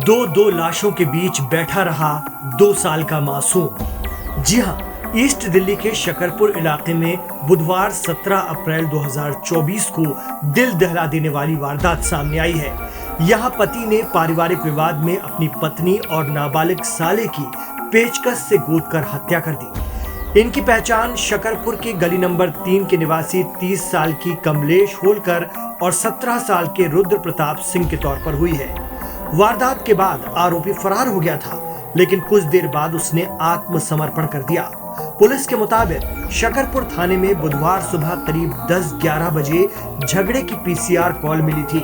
दो लाशों के बीच बैठा रहा 2 साल का मासूम। जी हां, ईस्ट दिल्ली के शकरपुर इलाके में बुधवार 17 अप्रैल 2024 को दिल दहला देने वाली वारदात सामने आई है। यहां पति ने पारिवारिक विवाद में अपनी पत्नी और नाबालिग साले की पेचकस से गोदकर हत्या कर दी। इनकी पहचान शकरपुर के गली नंबर 3 के निवासी 30 साल की कमलेश होलकर और 17 साल के रुद्र प्रताप सिंह के तौर पर हुई है। वारदात के बाद आरोपी फरार हो गया था, लेकिन कुछ देर बाद उसने आत्मसमर्पण कर दिया। पुलिस के मुताबिक शकरपुर थाने में बुधवार सुबह करीब 10-11 बजे झगड़े की पीसीआर कॉल मिली थी।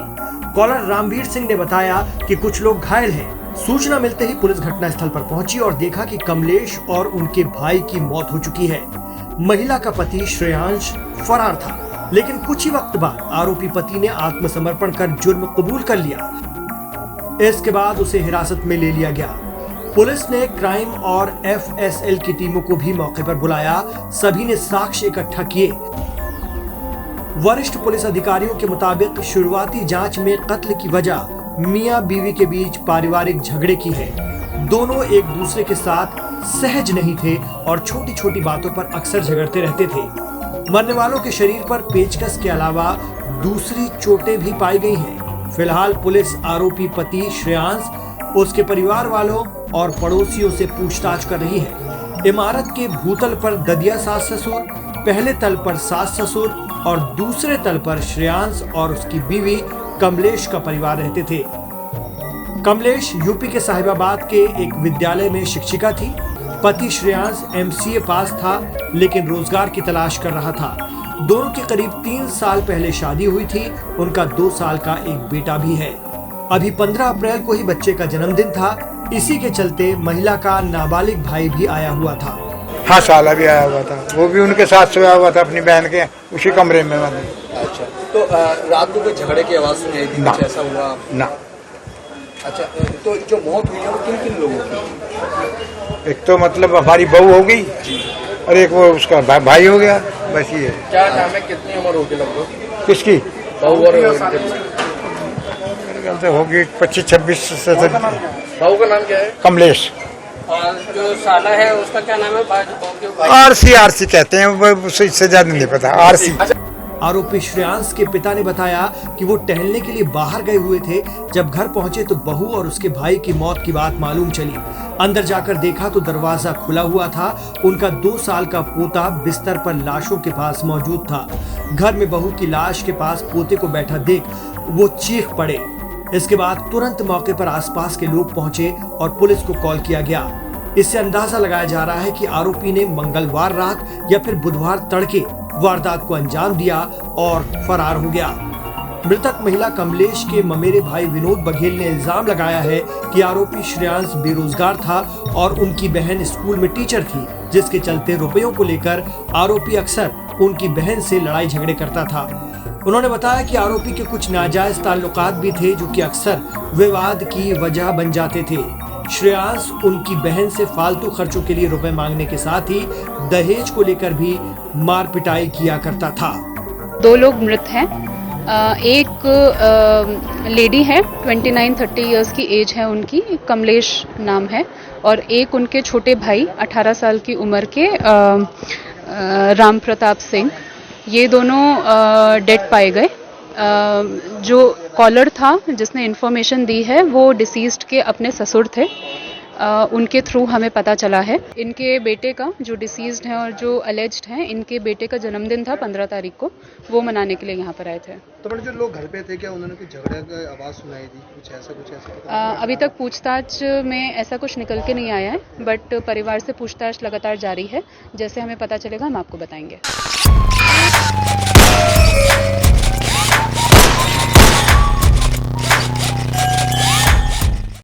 कॉलर रामवीर सिंह ने बताया कि कुछ लोग घायल हैं। सूचना मिलते ही पुलिस घटनास्थल पर पहुंची और देखा कि कमलेश और उनके भाई की मौत हो चुकी है। महिला का पति श्रेयांश फरार था, लेकिन कुछ ही वक्त बाद आरोपी पति ने आत्मसमर्पण कर जुर्म कबूल कर लिया। इसके बाद उसे हिरासत में ले लिया गया। पुलिस ने क्राइम और एफएसएल की टीमों को भी मौके पर बुलाया। सभी ने साक्ष्य इकट्ठा किए। वरिष्ठ पुलिस अधिकारियों के मुताबिक शुरुआती जांच में कत्ल की वजह मियां बीवी के बीच पारिवारिक झगड़े की है। दोनों एक दूसरे के साथ सहज नहीं थे और छोटी छोटी बातों पर अक्सर झगड़ते रहते थे। मरने वालों के शरीर पर पेचकस के अलावा दूसरी चोटें भी पाई गई हैं। फिलहाल पुलिस आरोपी पति श्रेयांश, उसके परिवार वालों और पड़ोसियों से पूछताछ कर रही है। इमारत के भूतल पर ददिया सास ससुर, पहले तल पर सास ससुर और दूसरे तल पर श्रेयांश और उसकी बीवी कमलेश का परिवार रहते थे। कमलेश यूपी के साहिबाबाद के एक विद्यालय में शिक्षिका थी। पति श्रेयांश एमसीए पास था, लेकिन रोजगार की तलाश कर रहा था। दोनों की करीब 3 साल पहले शादी हुई थी। उनका 2 साल का एक बेटा भी है। अभी 15 अप्रैल को ही बच्चे का जन्मदिन था। इसी के चलते महिला का नाबालिग भाई भी आया हुआ था। हाँ, साला भी आया हुआ था। वो भी उनके साथ सोया हुआ था अपनी बहन के उसी कमरे में। अच्छा, तो रात को कोई झगड़े की आवाज सुनाई थी? कुछ ऐसा हुआ ना? अच्छा, तो जो मौत हुई है वो किन किन लोगों की? एक तो मतलब हमारी बहू हो गई और एक वो उसका भाई हो गया। बस ये क्या नाम है? कितनी उम्र होगी लगभग किसकी? बहू और से होगी 25-26 से। बहू का नाम क्या है? कमलेश। और जो साला है उसका क्या नाम है? आरसी कहते हैं। वो इससे ज्यादा नहीं पता। आरसी। आरोपी श्रेयांश के पिता ने बताया कि वो टहलने के लिए बाहर गए हुए थे। जब घर पहुंचे तो बहू और उसके भाई की मौत की बात मालूम चली। अंदर जाकर देखा तो दरवाजा खुला हुआ था। उनका 2 साल का पोता बिस्तर पर लाशों के पास मौजूद था। घर में बहू की लाश के पास पोते को बैठा देख वो चीख पड़े। इसके बाद तुरंत मौके पर आसपास के लोग पहुंचे और पुलिस को कॉल किया गया। इससे अंदाजा लगाया जा रहा है कि आरोपी ने मंगलवार रात या फिर बुधवार तड़के वारदात को अंजाम दिया और फरार हो गया। मृतक महिला कमलेश के ममेरे भाई विनोद बघेल ने इल्जाम लगाया है कि आरोपी श्रेयांश बेरोजगार था और उनकी बहन स्कूल में टीचर थी, जिसके चलते रुपयों को लेकर आरोपी अक्सर उनकी बहन से लड़ाई झगड़े करता था। उन्होंने बताया कि आरोपी के कुछ नाजायज ताल्लुकात भी थे, जो कि अक्सर विवाद की वजह बन जाते थे। श्रेयांश उनकी बहन से फालतू खर्चों के लिए रुपए मांगने के साथ ही दहेज को लेकर भी मार पिटाई किया करता था। 2 लोग मृत हैं। एक लेडी है, 29-30 इयर्स की एज है उनकी, कमलेश नाम है, और एक उनके छोटे भाई 18 साल की उम्र के राम प्रताप सिंह। ये दोनों डेड पाए गए। जो कॉलर था जिसने इन्फॉर्मेशन दी है वो डिसीज्ड के अपने ससुर थे। उनके थ्रू हमें पता चला है। इनके बेटे का, जो डिसीज्ड हैं और जो अलेज्ड हैं, इनके बेटे का जन्मदिन था 15 तारीख को। वो मनाने के लिए यहाँ पर आए थे। तो जो लोग घर पे थे, क्या उन्होंने कुछ झगड़े की आवाज सुनाई थी? कुछ ऐसा? अभी तक पूछताछ में ऐसा कुछ निकल के नहीं आया है, बट परिवार से पूछताछ लगातार जारी है। जैसे हमें पता चलेगा हम आपको बताएंगे।